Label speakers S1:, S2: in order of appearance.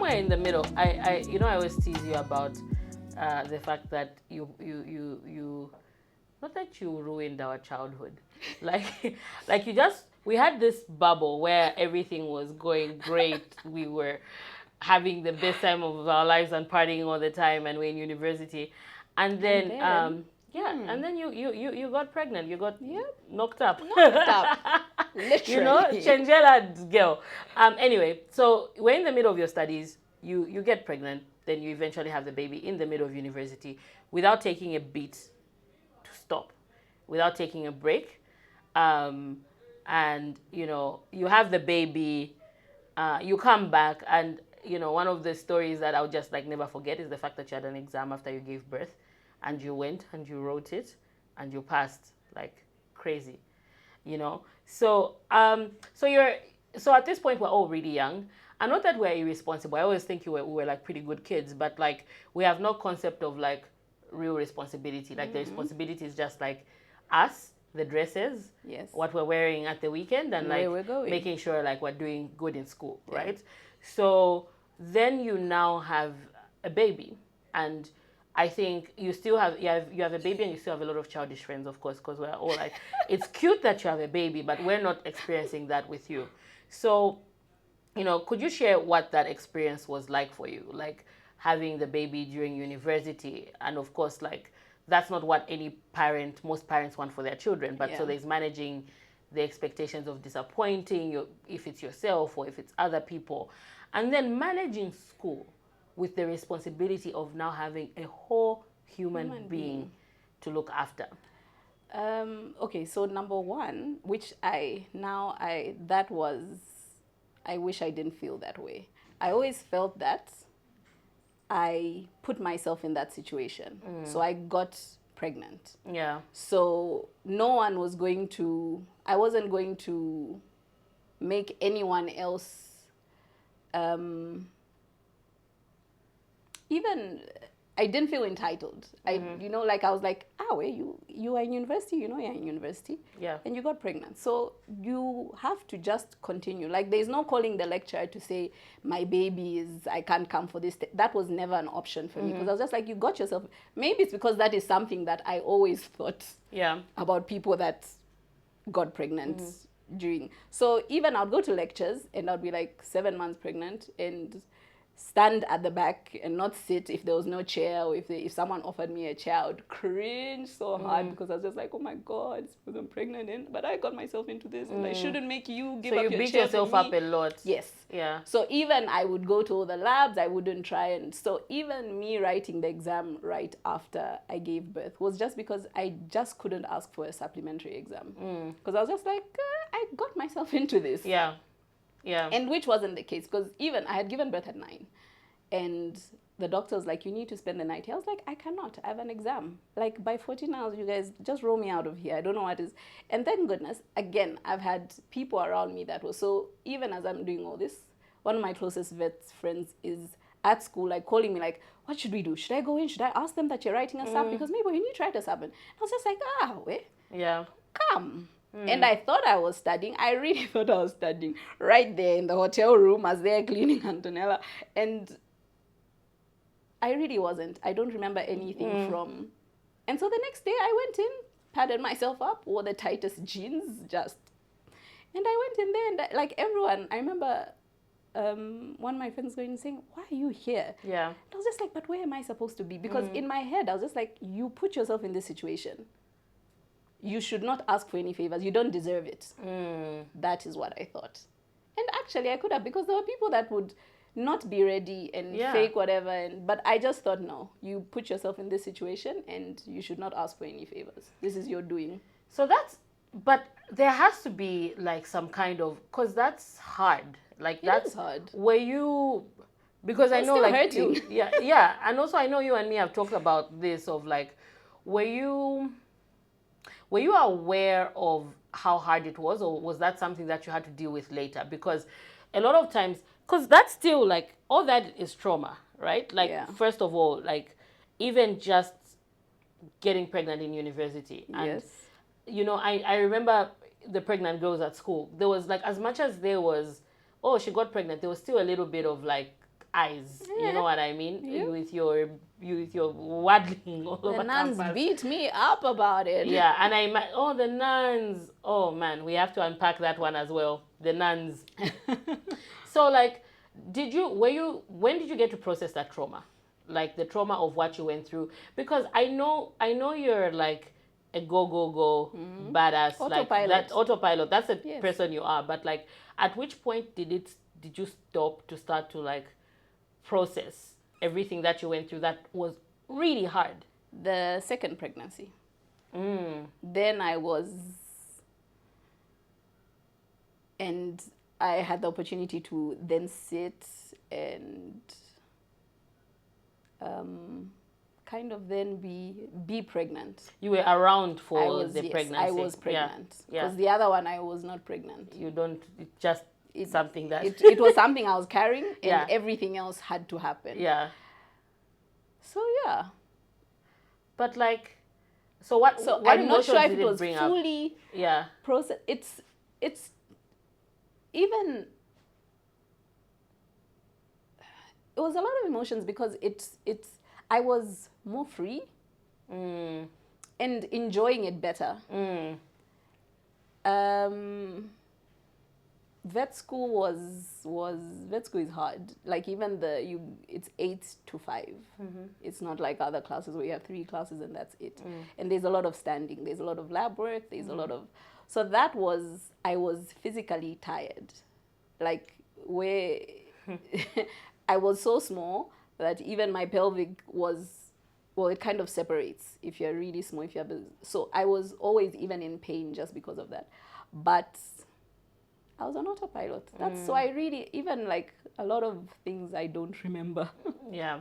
S1: we're in the middle, I always tease you about the fact that you not that you ruined our childhood, like like we had this bubble where everything was going great. We were having the best time of our lives and partying all the time, and we're in university, and then, and then you got pregnant. You got knocked up.
S2: Knocked up. Literally.
S1: Changela girl. Anyway, so we're in the middle of your studies. You get pregnant, then you eventually have the baby in the middle of university without taking a beat to stop, without taking a break. And you have the baby, you come back, and one of the stories that I'll just like never forget is the fact that you had an exam after you gave birth, and you went and you wrote it and you passed like crazy. So so at this point we're all really young, and not that we're irresponsible. I always think we were like pretty good kids, but like we have no concept of like real responsibility. Like the responsibility is just like us, the dresses, what we're wearing at the weekend, and like making sure like we're doing good in school, right? So then you now have a baby, and I think you still have you have a baby, and you still have a lot of childish friends, of course, because we're all like, it's cute that you have a baby, but we're not experiencing that with you. So, could you share what that experience was like for you, like having the baby during university? And of course, like that's not what most parents want for their children, but so there's managing the expectations of disappointing you, if it's yourself or if it's other people, and then managing school with the responsibility of now having a whole human being to look after.
S2: Okay, so number one, which I wish I didn't feel that way. I always felt that I put myself in that situation. So I got pregnant.
S1: Yeah.
S2: So I wasn't going to make anyone else even, I didn't feel entitled. I was like, you are in university, you're in university.
S1: Yeah.
S2: And you got pregnant. So you have to just continue. Like there's no calling the lecturer to say, my baby I can't come for this. That was never an option for me. Because I was just like, you got yourself. Maybe it's because that is something that I always thought about people that got pregnant during. So even I'd go to lectures and I'd be like 7 months pregnant and stand at the back and not sit if there was no chair, or if someone offered me a chair, I would cringe so hard because I was just like, oh my God, I'm pregnant, but I got myself into this and I shouldn't make you give up your chair. So you beat
S1: yourself up a lot.
S2: Yes.
S1: Yeah.
S2: So even I would go to all the labs, I wouldn't try, and so even me writing the exam right after I gave birth was just because I just couldn't ask for a supplementary exam because I was just like, I got myself into this.
S1: Yeah. Yeah.
S2: And which wasn't the case, because even I had given birth at 9 and the doctor was like, you need to spend the night here. I was like, I cannot. I have an exam. Like by 14 hours, you guys just roll me out of here. I don't know what is. And thank goodness, again, I've had people around me that were so, even as I'm doing all this, one of my closest vet friends is at school, like calling me like, what should we do? Should I go in? Should I ask them that you're writing us up? Because maybe you need to write us up. And I was just like, come. And I thought I was studying. I really thought I was studying right there in the hotel room as they're cleaning Antonella. And I really wasn't. I don't remember anything from. And so the next day I went in, padded myself up, wore the tightest jeans, and I went in there and like everyone, I remember one of my friends going and saying, why are you here?
S1: Yeah.
S2: And I was just like, but where am I supposed to be? Because in my head, I was just like, you put yourself in this situation. You should not ask for any favors. You don't deserve it. That is what I thought. And actually, I could have, because there were people that would not be ready and fake whatever. But I just thought, no, you put yourself in this situation and you should not ask for any favors. This is your doing.
S1: So but there has to be like some kind of, because that's hard. Like that's
S2: hard.
S1: Were you, because I know like hurting. Yeah. And also I know you and me have talked about this of like, were you aware of how hard it was, or was that something that you had to deal with later? Because a lot of times, because that's still like, all that is trauma, right? Like, first of all, like even just getting pregnant in university. And, I remember the pregnant girls at school. There was like, as much as there was, oh, she got pregnant, there was still a little bit of like, eyes. You
S2: Yeah.
S1: know what I mean?
S2: Yeah.
S1: You with your waddling all
S2: The
S1: over
S2: nuns
S1: campus.
S2: beat me up about it.
S1: Yeah, and the nuns. Oh man, we have to unpack that one as well. The nuns. So like, when did you get to process that trauma? Like the trauma of what you went through? Because I know you're like a go badass, like that
S2: Autopilot.
S1: autopilot. That's the
S2: Yes.
S1: person you are. But like, at which point did you stop to start to like process everything that you went through that was really hard?
S2: The second pregnancy.
S1: Mm.
S2: Then and I had the opportunity to then sit and kind of then be pregnant.
S1: You were around for
S2: I was
S1: the
S2: yes,
S1: pregnancy.
S2: I was pregnant.
S1: Yeah.
S2: Because the other one I was not pregnant.
S1: You don't. It's just something that.
S2: It was something I was carrying, and
S1: Yeah.
S2: everything else had to happen.
S1: Yeah.
S2: So yeah.
S1: But like, so what?
S2: So
S1: what
S2: I'm not sure if
S1: emotions
S2: it
S1: did
S2: was
S1: bring up?
S2: fully
S1: Yeah.
S2: process. It's even. It was a lot of emotions because I was more free
S1: Mm.
S2: and enjoying it better.
S1: Mm.
S2: Vet school vet school is hard. Like even it's 8 to 5.
S1: Mm-hmm.
S2: It's not like other classes where you have 3 classes and that's it. And there's a lot of standing. There's a lot of lab work. There's a lot of so I was physically tired, like where I was so small that even my pelvic it kind of separates if you're really small. So I was always even in pain just because of that, but I was on autopilot. So I really, even like a lot of things I don't remember.
S1: Yeah.